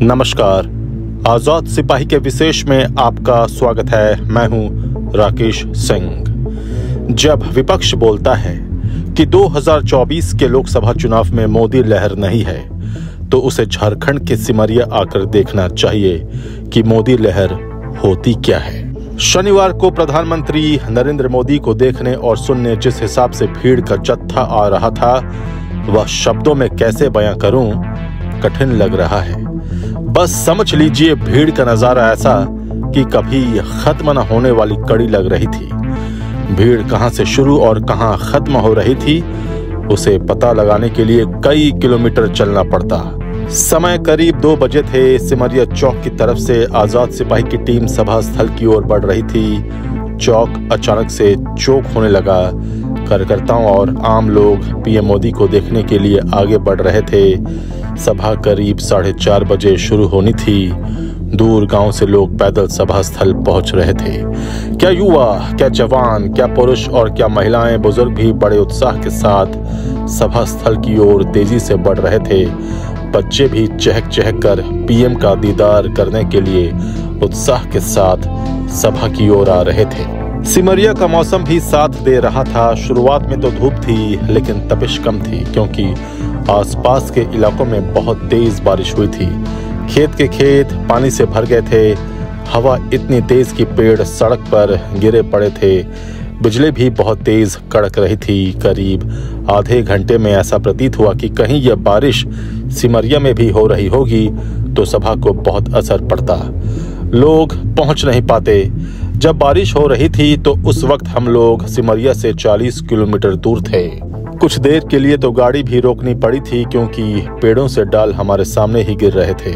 नमस्कार, आजाद सिपाही के विशेष में आपका स्वागत है। मैं हूं राकेश सिंह। जब विपक्ष बोलता है कि 2024 के लोकसभा चुनाव में मोदी लहर नहीं है, तो उसे झारखंड के सिमरिया आकर देखना चाहिए कि मोदी लहर होती क्या है। शनिवार को प्रधानमंत्री नरेंद्र मोदी को देखने और सुनने जिस हिसाब से भीड़ का जत्था आ रहा था, वह शब्दों में कैसे बयां करूं, कठिन लग रहा है। बस समझ लीजिए, भीड़ का नजारा ऐसा कि कभी खत्म न होने वाली कड़ी लग रही थी। भीड़ कहां से शुरू और कहां खत्म हो रही थी, उसे पता लगाने के लिए कई किलोमीटर चलना पड़ता। समय करीब 2 बजे थे। सिमरिया चौक की तरफ से आजाद सिपाही की टीम सभा स्थल की ओर बढ़ रही थी। चौक अचानक से चौक होने लगा। कार्यकर्ताओं और आम लोग पीएम मोदी को देखने के लिए आगे बढ़ रहे थे। सभा करीब 4:30 बजे शुरू होनी थी। दूर गांव से लोग पैदल सभा स्थल पहुंच रहे थे। क्या युवा, क्या जवान, क्या पुरुष और क्या महिलाएं, बुजुर्ग भी बड़े उत्साह के साथ सभा स्थल की ओर तेजी से बढ़ रहे थे। बच्चे भी चहक चहक कर पीएम का दीदार करने के लिए उत्साह के साथ सभा की ओर आ रहे थे। सिमरिया का मौसम भी साथ दे रहा था। शुरुआत में तो धूप थी, लेकिन तपिश कम थी, क्योंकि आसपास के इलाकों में बहुत तेज बारिश हुई थी। खेत के खेत पानी से भर गए थे। हवा इतनी तेज कि पेड़ सड़क पर गिरे पड़े थे। बिजली भी बहुत तेज कड़क रही थी। करीब आधे घंटे में ऐसा प्रतीत हुआ कि कहीं यह बारिश सिमरिया में भी हो रही होगी तो सभा को बहुत असर पड़ता। लोग पहुंच नहीं पाते। जब बारिश हो रही थी तो उस वक्त हम लोग सिमरिया से 40 किलोमीटर दूर थे। कुछ देर के लिए तो गाड़ी भी रोकनी पड़ी थी, क्योंकि पेड़ों से डाल हमारे सामने ही गिर रहे थे।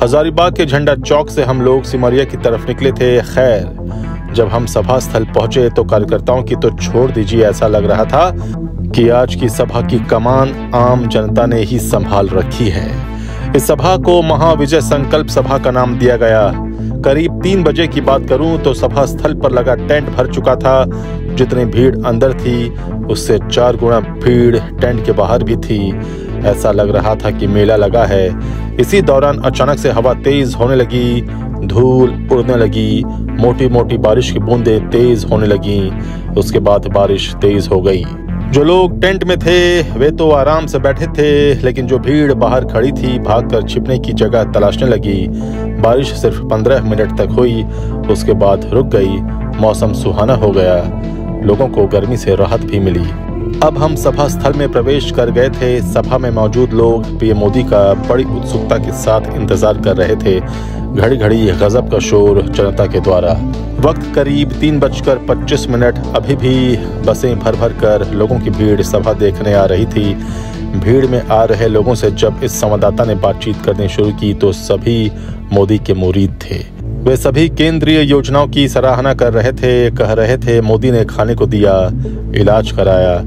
हजारीबाग के झंडा चौक से हम लोग सिमरिया की तरफ निकले थे। खैर, जब हम सभा स्थल पहुंचे तो कार्यकर्ताओं की तो छोड़ दीजिए, ऐसा लग रहा था कि आज की सभा की कमान आम जनता ने ही संभाल रखी है। इस सभा को महाविजय संकल्प सभा का नाम दिया गया। करीब 3 बजे की बात करूं तो सभा स्थल पर लगा टेंट भर चुका था। जितनी भीड़ अंदर थी, उससे 4 गुना भीड़ टेंट के बाहर भी थी। ऐसा लग रहा था कि मेला लगा है। इसी दौरान अचानक से हवा तेज होने लगी, धूल उड़ने लगी, मोटी मोटी बारिश की बूंदें तेज होने लगी। उसके बाद बारिश तेज हो गई। जो लोग टेंट में थे वे तो आराम से बैठे थे, लेकिन जो भीड़ बाहर खड़ी थी भागकर छिपने की जगह तलाशने लगी। बारिश सिर्फ 15 मिनट तक हुई, उसके बाद रुक गई। मौसम सुहाना हो गया। लोगों को गर्मी से राहत भी मिली। अब हम सभा स्थल में प्रवेश कर गए थे। सभा में मौजूद लोग पीएम मोदी का बड़ी उत्सुकता के साथ इंतजार कर रहे थे। घड़ी घड़ी गजब का शोर जनता के द्वारा। वक्त करीब 3:25। अभी भी बसें भर भर कर लोगों की भीड़ सभा देखने आ रही थी। भीड़ में आ रहे लोगों से जब इस संवाददाता ने बातचीत करनी शुरू की तो सभी मोदी के मुरीद थे। वे सभी केंद्रीय योजनाओं की सराहना कर रहे थे। कह रहे थे मोदी ने खाने को दिया, इलाज कराया।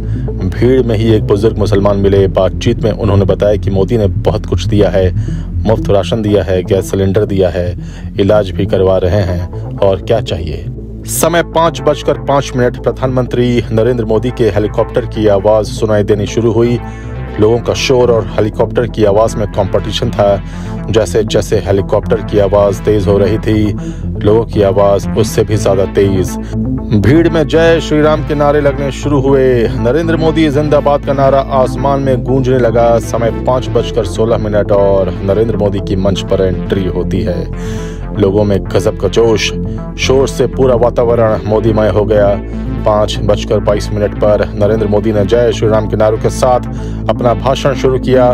भीड़ में ही एक बुजुर्ग मुसलमान मिले। बातचीत में उन्होंने बताया कि मोदी ने बहुत कुछ दिया है, मुफ्त राशन दिया है, गैस सिलेंडर दिया है, इलाज भी करवा रहे हैं, और क्या चाहिए। समय 5:05। प्रधानमंत्री नरेंद्र मोदी के हेलीकॉप्टर की आवाज सुनाई देनी शुरू हुई। लोगों का शोर और हेलीकॉप्टर की आवाज में कंपटीशन था। जैसे जैसे हेलीकॉप्टर की आवाज तेज हो रही थी, लोगों की आवाज उससे भी ज्यादा तेज। भीड़ में जय श्री राम के नारे लगने शुरू हुए। नरेंद्र मोदी जिंदाबाद का नारा आसमान में गूंजने लगा। समय 5:16 और नरेंद्र मोदी की मंच पर एंट्री होती है। लोगों में गजब का जोश, शोर से पूरा वातावरण मोदीमय हो गया। 5:22 पर नरेंद्र मोदी ने जय श्री राम के नारों के साथ अपना भाषण शुरू किया।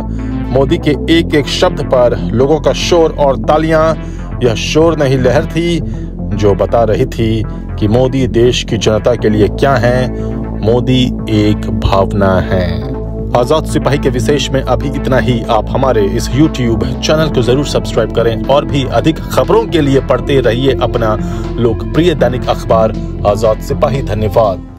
मोदी के एक एक शब्द पर लोगों का शोर और तालियां। यह शोर नहीं, लहर थी जो बता रही थी कि मोदी देश की जनता के लिए क्या है। मोदी एक भावना है। आजाद सिपाही के विशेष में अभी इतना ही। आप हमारे इस YouTube चैनल को जरूर सब्सक्राइब करें और भी अधिक खबरों के लिए पढ़ते रहिए अपना लोकप्रिय दैनिक अखबार आजाद सिपाही। धन्यवाद।